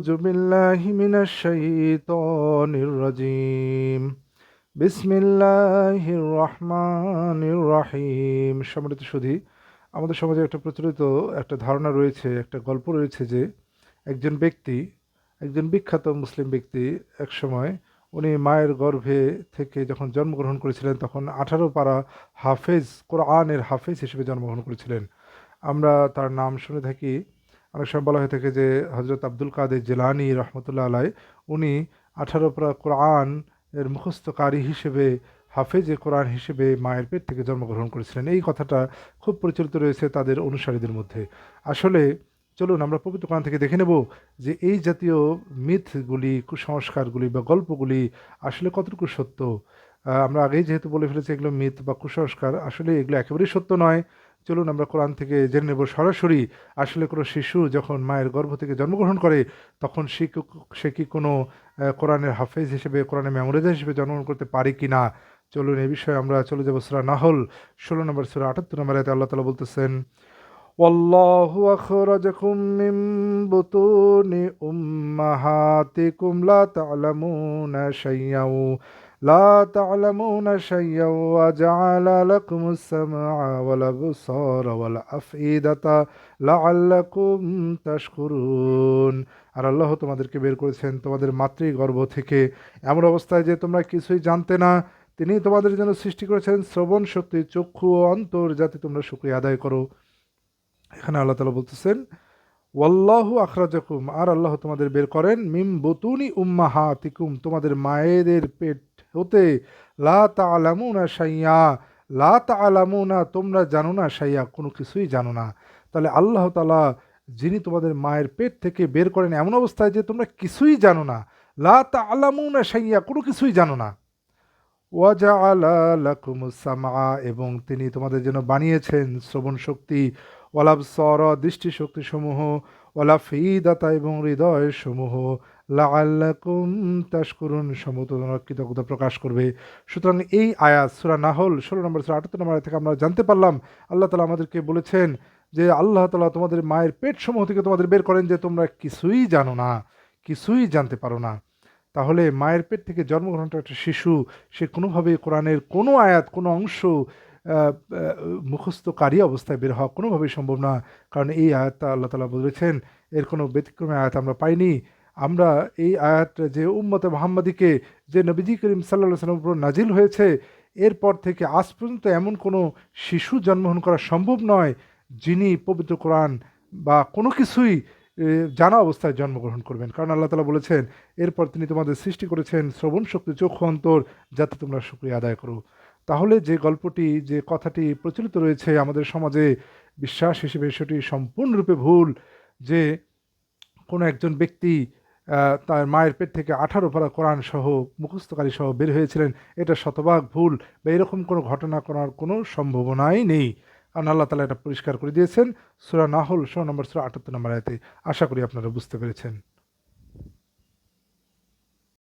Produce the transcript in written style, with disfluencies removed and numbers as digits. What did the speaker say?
أعوذ بالله من الشيطان الرجيم বিসমিল্লাহির রহমানির রহিম। সম্মানিত সুধী, আমাদের সমাজে একটা প্রচলিত একটা ধারণা রয়েছে, একটা গল্প রয়েছে যে একজন ব্যক্তি, একজন বিখ্যাত মুসলিম ব্যক্তি একসময় উনি মায়ের গর্ভে থেকে যখন জন্মগ্রহণ করেছিলেন তখন 18 পারা হাফেজ, কোরআনের হাফেজ হিসেবে জন্মগ্রহণ করেছিলেন। আমরা তার নাম শুনে থাকি, অনেক সময় বলা হয়ে থাকে যে হজরত আব্দুল কাদের জিলানী রহমতুল্লাহ আলাই, উনি 18 পারা কোরআন এর মুখস্থকারী হিসেবে, হাফেজে কোরআন হিসেবে মায়ের পেট থেকে জন্মগ্রহণ করেছিলেন। এই কথাটা খুব প্রচলিত রয়েছে তাদের অনুসারীদের মধ্যে। আসলে চলুন আমরা পবিত্র কোরআন থেকে দেখে নেব যে এই জাতীয় মিথগুলি, কুসংস্কারগুলি বা গল্পগুলি আসলে কতটুকু সত্য। আমরা আগেই যেহেতু বলে ফেলেছি এগুলো মিথ বা কুসংস্কার, আসলে এগুলো একেবারেই সত্য নয়। চলুন আমরা কোরআন থেকে জেনে নেব সরাসরি আসলে কোনো শিশু যখন মায়ের গর্ভ থেকে জন্মগ্রহণ করে তখন সে কি কোনো কোরআনের হাফেজ হিসেবে, কোরআনের মেমোরাইজার হিসেবে জন্মগ্রহণ করতে পারে কি না। চলুন এই বিষয়ে আমরা চলে যাব সূরা নাহল 16 নম্বর সূরা 78 নম্বর আয়াতে আল্লাহ তাআলা বলতেছেন, ওয়াল্লাহু আখরাজাকুম মিন বুতুনি উম্মাহাতিকুম লা শাইয়্যাও ওয়া জাআলা লাকুমুস সামআ ওয়াল আবসারা ওয়াল আফইদাতা লাআল্লাকুম তাশকুরুন। আর আল্লাহ তোমাদেরকে বের করেছেন তোমাদের মাতৃগর্ভ থেকে এমন অবস্থায় যে তোমরা কিছুই জানতে না। তিনি তোমাদের জন্য সৃষ্টি করেছেন শ্রবণ শক্তি, চক্ষু ও অন্তর, যাতে তোমরা শুকরিয়া আদায় করো। এখানে আল্লাহ তাআলা বলতেছেন ওয়াল্লাহু আখরাজাকুম, আর আল্লাহ তোমাদের বের করেন মিম বুতুনি উম্মাহাতিকুম, তোমাদের মায়েদের পেট হতে, লা তাআলামুনা শাইয়া, লা তাআলামুনা, তোমরা জানো না, শাইয়া, কোনো কিছুই জানো না। তাহলে আল্লাহ তাআলা যিনি তোমাদের মায়ের পেট থেকে বের করেন এমন অবস্থায় যে তোমরা কিছুই জানো না, লা তাআলামুনা শাইয়া, কোনো কিছুই জানো না। ওয়াজআলা লাকুমুস সামআ, এবং তিনি তোমাদের জন্য বানিয়েছেন শ্রবণ শক্তি, ওয়াল আবসারা, দৃষ্টি শক্তি সমূহ, ওয়াল আফইদাতা, এবং হৃদয় সমূহ, লাআল্লাকুম তাশকুরুন, সম্ভবত তোমরা কৃতজ্ঞতা প্রকাশ করবে। সুতরাং এই আয়াত সূরা নাহল 16 নম্বর সূরা 78 নম্বর আয়াত থেকে আমরা জানতে পারলাম আল্লাহ তাআলা আমাদেরকে বলেছেন যে আল্লাহ তাআলা তোমাদের মায়ের পেট সমূহ থেকে তোমাদের বের করেন যে তোমরা কিছুই জানো না, কিছুই জানতে পারো না। তাহলে মায়ের পেট থেকে জন্মগ্রহণটা একটা শিশু, সে কোনোভাবে কোরআনের কোনো আয়াত, কোনো অংশ আহ, আহ, মুখস্থকারী অবস্থায় বের হওয়া কোনোভাবেই সম্ভব না। কারণ এই আয়াতটা আল্লাহ তাআলা বলেছেন, এর কোনো ব্যতিক্রমী আয়াত আমরা পাইনি। আমরা এই আয়াত যে উম্মতে মুহাম্মাদিকে, যে নবীজি করিম সাল্লাল্লাহু আলাইহি ওয়াসাল্লামের উপর নাজিল হয়েছে, এরপর থেকে আজ পর্যন্ত এমন কোনো শিশু জন্মগ্রহণ করা সম্ভব নয় যিনি পবিত্র কোরআন বা কোনো কিছুই জানা অবস্থায় জন্মগ্রহণ করবেন। কারণ আল্লাহ তাআলা বলেছেন এরপর তিনি তোমাদের সৃষ্টি করেছেন শ্রবণ শক্তি, চক্ষু, অন্তর, যাতে তোমরা শুকরিয়া আদায় করো। তাহলে যে গল্পটি, যে কথাটি প্রচলিত রয়েছে আমাদের সমাজে বিশ্বাস হিসেবে, সেটি সম্পূর্ণরূপে ভুল। যে কোনো একজন ব্যক্তি তার মায়ের পেট থেকে 18 পারা কোরআন সহ, মুখস্থকারী সহ বের হয়েছিলেন, এটা শতভাগ ভুল, বা এরকম কোনো ঘটনা করার কোনো সম্ভাবনাই নেই। কারণ আল্লাহ তাআলা এটা পরিষ্কার করে দিয়েছেন সূরা নাহল 16 নম্বর সূরা 78 নম্বর আয়াতে। আশা করি আপনারা বুঝতে পেরেছেন।